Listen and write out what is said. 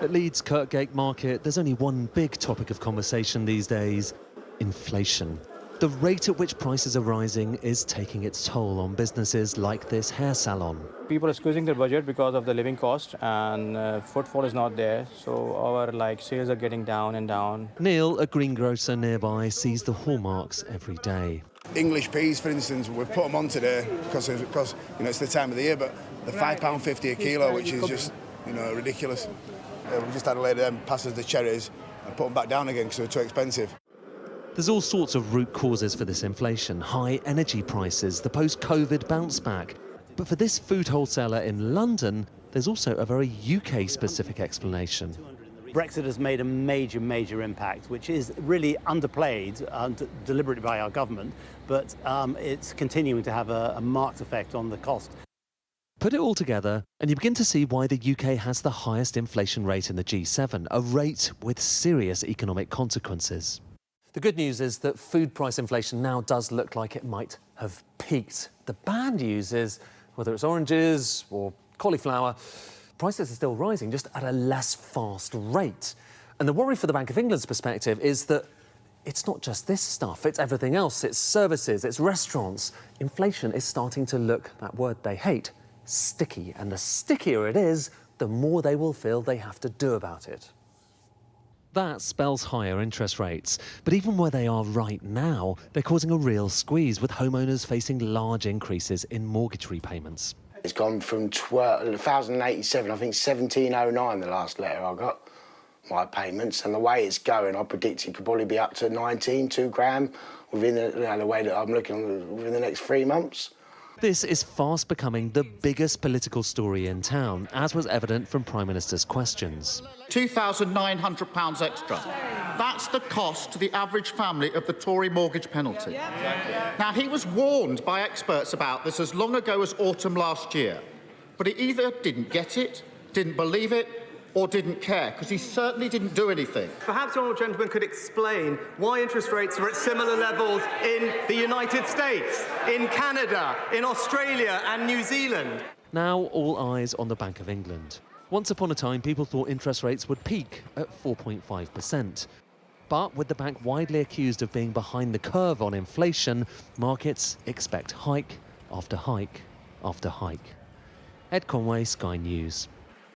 At Leeds' Kirkgate Market, there's only one big topic of conversation these days: inflation. The rate at which prices are rising is taking its toll on businesses like this hair salon. People are squeezing their budget because of the living cost, and footfall is not there, so our sales are getting down and down. Neil, a greengrocer nearby, sees the hallmarks every day. English peas, for instance, we've put them on today because it's the time of the year, but they're £5.50 a kilo, which is just ridiculous. We just had a lady then pass us the cherries and put them back down again because they're too expensive. There's all sorts of root causes for this inflation: high energy prices, the post-COVID bounce back. But for this food wholesaler in London, there's also a very UK-specific explanation. Brexit has made a major impact, which is really underplayed deliberately by our government, but it's continuing to have a marked effect on the cost. Put it all together and you begin to see why the UK has the highest inflation rate in the G7, a rate with serious economic consequences. The good news is that food price inflation now does look like it might have peaked. The bad news is, whether it's oranges or cauliflower, prices are still rising, just at a less fast rate. And the worry for the Bank of England's perspective is that it's not just this stuff, it's everything else, it's services, it's restaurants. Inflation is starting to look, that word they hate, sticky. And the stickier it is, the more they will feel they have to do about it. That spells higher interest rates. But even where they are right now, they're causing a real squeeze, with homeowners facing large increases in mortgage repayments. It's gone from 1,087, I think 1,709 the last letter I got, my payments. And the way it's going, I predict it could probably be up to 19, £2 within the way that I'm looking within the next 3 months. This is fast becoming the biggest political story in town, as was evident from Prime Minister's questions. £2,900 extra. That's the cost to the average family of the Tory mortgage penalty. Now, he was warned by experts about this as long ago as autumn last year, but he either didn't get it, didn't believe it, or didn't care, because he certainly didn't do anything. Perhaps the honourable gentleman could explain why interest rates are at similar levels in the United States, in Canada, in Australia and New Zealand. Now all eyes on the Bank of England. Once upon a time, people thought interest rates would peak at 4.5%. But with the bank widely accused of being behind the curve on inflation, markets expect hike after hike after hike. Ed Conway, Sky News.